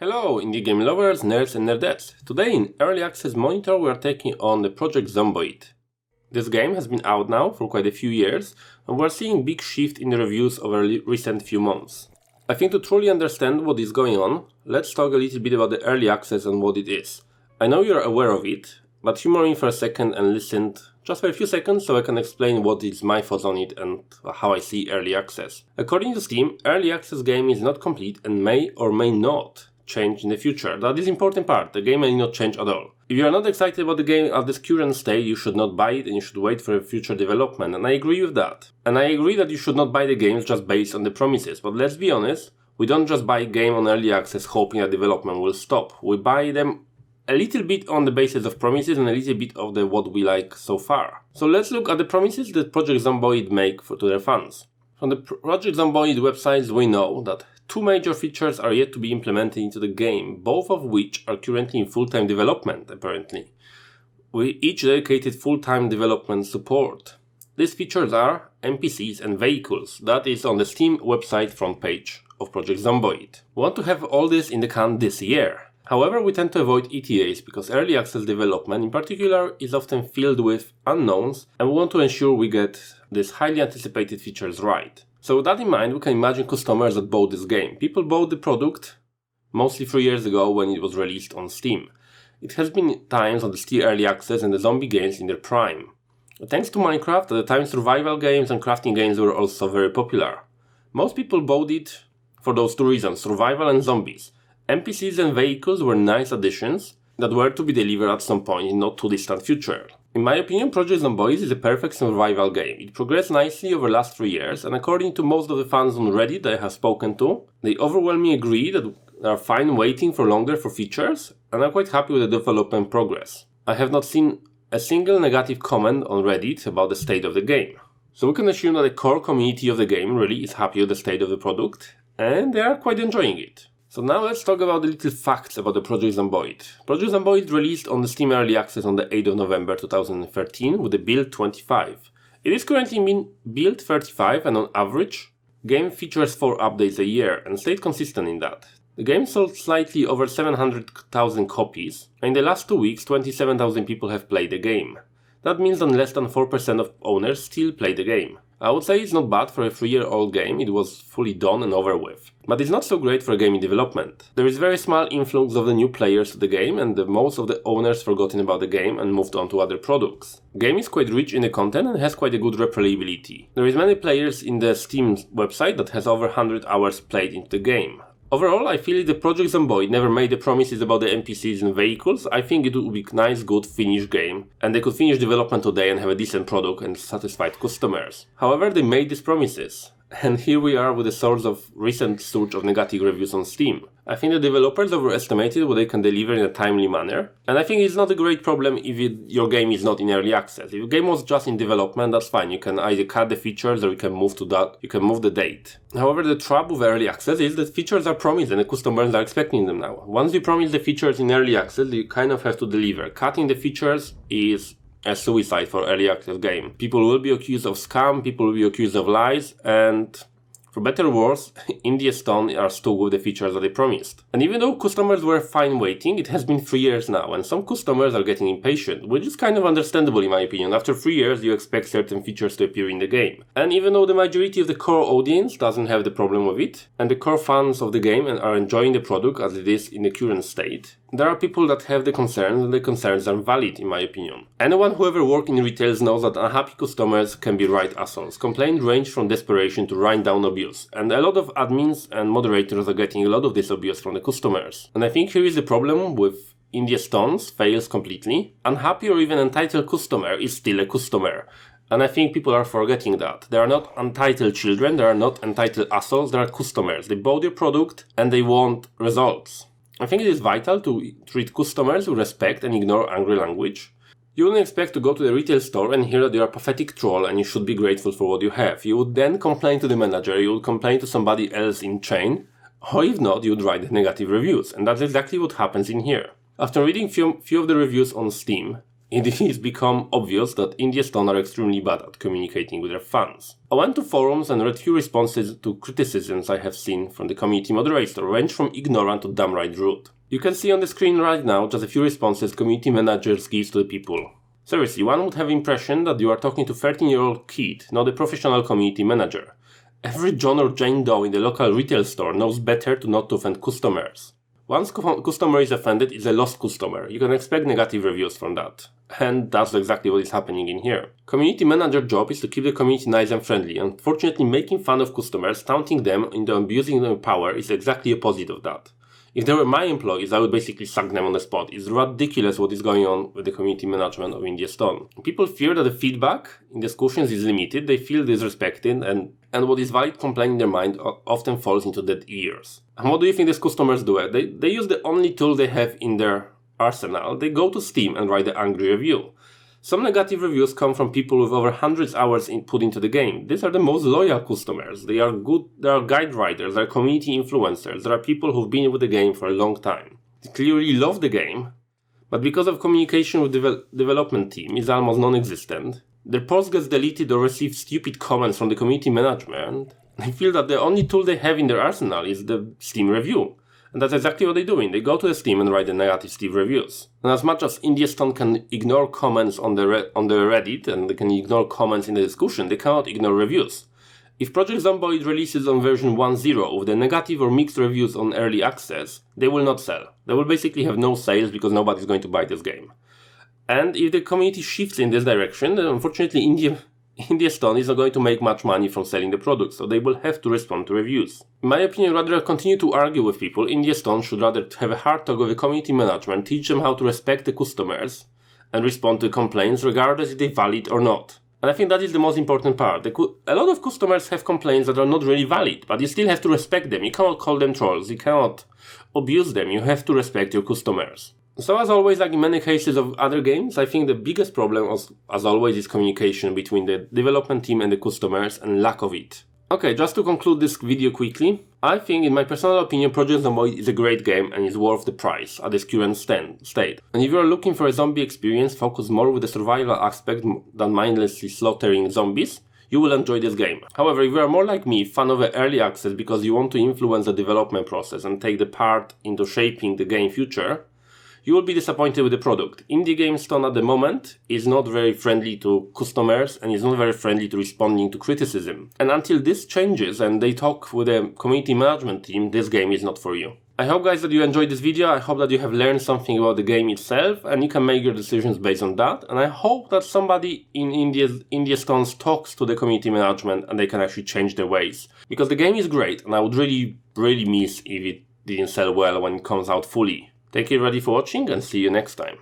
Hello, indie game lovers, nerds and nerdettes. Today in Early Access Monitor we are taking on the Project Zomboid. This game has been out now for quite a few years and we're seeing big shift in the reviews over recent few months. I think to truly understand what is going on, let's talk a little bit about the Early Access and what it is. I know you're aware of it, but humor me for a second and listen just for a few seconds so I can explain what is my thoughts on it and how I see Early Access. According to Steam, Early Access game is not complete and may or may not change in the future. That is the important part. The game may not change at all. If you are not excited about the game at this current state, you should not buy it and you should wait for a future development, and I agree with that. And I agree that you should not buy the games just based on the promises, but let's be honest, we don't just buy a game on early access hoping that development will stop. We buy them a little bit on the basis of promises and a little bit of what we like so far. So let's look at the promises that Project Zomboid make to their fans. From the Project Zomboid websites we know that two major features are yet to be implemented into the game, both of which are currently in full-time development, apparently, with each dedicated full-time development support. These features are NPCs and vehicles. That is on the Steam website front page of Project Zomboid. We want to have all this in the can this year. However, we tend to avoid ETAs because early access development in particular is often filled with unknowns, and we want to ensure we get these highly anticipated features right. So with that in mind, we can imagine customers that bought this game. People bought the product mostly 3 years ago when it was released on Steam. It has been times on the Steam Early Access and the zombie games in their prime. Thanks to Minecraft, at the time survival games and crafting games were also very popular. Most people bought it for those two reasons, survival and zombies. NPCs and vehicles were nice additions that were to be delivered at some point in not too distant future. In my opinion, Project Zomboid is a perfect survival game. It progressed nicely over the last 3 years, and according to most of the fans on Reddit I have spoken to, they overwhelmingly agree that they are fine waiting for longer for features, and are quite happy with the development progress. I have not seen a single negative comment on Reddit about the state of the game. So we can assume that the core community of the game really is happy with the state of the product, and they are quite enjoying it. So now let's talk about the little facts about the Project Zomboid. Project Zomboid released on the Steam Early Access on the 8th of November 2013 with the build 25. It is currently in build 35 and on average, game features 4 updates a year and stayed consistent in that. The game sold slightly over 700,000 copies, and in the last 2 weeks 27,000 people have played the game. That means that less than 4% of owners still play the game. I would say it's not bad for a 3-year-old game, it was fully done and over with. But it's not so great for a game in development. There is very small influx of the new players to the game and most of the owners forgotten about the game and moved on to other products. The game is quite rich in the content and has quite a good replayability. There is many players in the Steam website that has over 100 hours played into the game. Overall, I feel the Project Zomboid never made the promises about the NPCs and vehicles. I think it would be a nice, good, finished game, and they could finish development today and have a decent product and satisfied customers. However, they made these promises. And here we are with a source of recent surge of negative reviews on Steam. I think the developers overestimated what they can deliver in a timely manner, and I think it's not a great problem if your game is not in early access. If your game was just in development, that's fine. You can either cut the features or you can move to that. You can move the date. However, the trap with early access is that features are promised and the customers are expecting them now. Once you promise the features in early access, you kind of have to deliver. Cutting the features is a suicide for early access game. People will be accused of scam, people will be accused of lies, and for better or worse, Indie Stone are stuck with the features that they promised. And even though customers were fine waiting, it has been 3 years now, and some customers are getting impatient, which is kind of understandable in my opinion. After 3 years, you expect certain features to appear in the game. And even though the majority of the core audience doesn't have the problem with it, and the core fans of the game are enjoying the product as it is in the current state, there are people that have the concerns, and the concerns are valid in my opinion. Anyone who ever worked in retail knows that unhappy customers can be right assholes. Complaints range from desperation to write down abuse, and a lot of admins and moderators are getting a lot of this abuse from the customers. And I think here is the problem with Indie Stones fails completely. Unhappy or even entitled customer is still a customer. And I think people are forgetting that. They are not entitled children, they are not entitled assholes, they are customers. They bought your product and they want results. I think it is vital to treat customers with respect and ignore angry language. You wouldn't expect to go to the retail store and hear that you are a pathetic troll and you should be grateful for what you have. You would then complain to the manager, you would complain to somebody else in chain, or if not, you would write negative reviews. And that's exactly what happens in here. After reading few of the reviews on Steam, it is become obvious that India Stone are extremely bad at communicating with their fans. I went to forums and read few responses to criticisms I have seen from the community moderator, range from ignorant to downright rude. You can see on the screen right now just a few responses community managers give to the people. Seriously, one would have the impression that you are talking to a 13-year-old kid, not a professional community manager. Every John or Jane Doe in the local retail store knows better to not to offend customers. Once customer is offended, it's a lost customer. You can expect negative reviews from that. And that's exactly what is happening in here. Community manager job is to keep the community nice and friendly. Unfortunately, making fun of customers, taunting them, and abusing their power is exactly opposite of that. If they were my employees, I would basically sack them on the spot. It's ridiculous what is going on with the community management of India Stone. People fear that the feedback in discussions is limited, they feel disrespected, and what is valid complaint in their mind often falls into dead ears. And what do you think these customers do? They use the only tool they have in their arsenal. They go to Steam and write an angry review. Some negative reviews come from people with over hundreds of hours put into the game. These are the most loyal customers. They are guide writers, they are community influencers, there are people who've been with the game for a long time. They clearly love the game, but because of communication with the development team is almost non-existent, their post gets deleted or receive stupid comments from the community management. They feel that the only tool they have in their arsenal is the Steam review. And that's exactly what they're doing. They go to the Steam and write the negative Steam reviews. And as much as India Stone can ignore comments on the Reddit and they can ignore comments in the discussion, they cannot ignore reviews. If Project Zomboid releases on version 1.0 with the negative or mixed reviews on early access, they will not sell. They will basically have no sales because nobody's going to buy this game. And if the community shifts in this direction, then unfortunately India Stone is not going to make much money from selling the product, so they will have to respond to reviews. In my opinion, rather than continue to argue with people, India Stone should rather have a hard talk with the community management, teach them how to respect the customers, and respond to complaints regardless if they're valid or not. And I think that is the most important part. A lot of customers have complaints that are not really valid, but you still have to respect them. You cannot call them trolls, you cannot abuse them, you have to respect your customers. So as always, like in many cases of other games, I think the biggest problem, as always, is communication between the development team and the customers and lack of it. Okay, just to conclude this video quickly, I think, in my personal opinion, Project Zomboid is a great game and is worth the price at its current state. And if you are looking for a zombie experience focused more with the survival aspect than mindlessly slaughtering zombies, you will enjoy this game. However, if you are more like me, fan of early access because you want to influence the development process and take the part into shaping the game future, you will be disappointed with the product. India Stone at the moment is not very friendly to customers and is not very friendly to responding to criticism. And until this changes and they talk with the community management team, this game is not for you. I hope, guys, that you enjoyed this video. I hope that you have learned something about the game itself and you can make your decisions based on that. And I hope that somebody in India Stones talks to the community management and they can actually change their ways. Because the game is great and I would really miss if it didn't sell well when it comes out fully. Thank you everybody for watching and see you next time.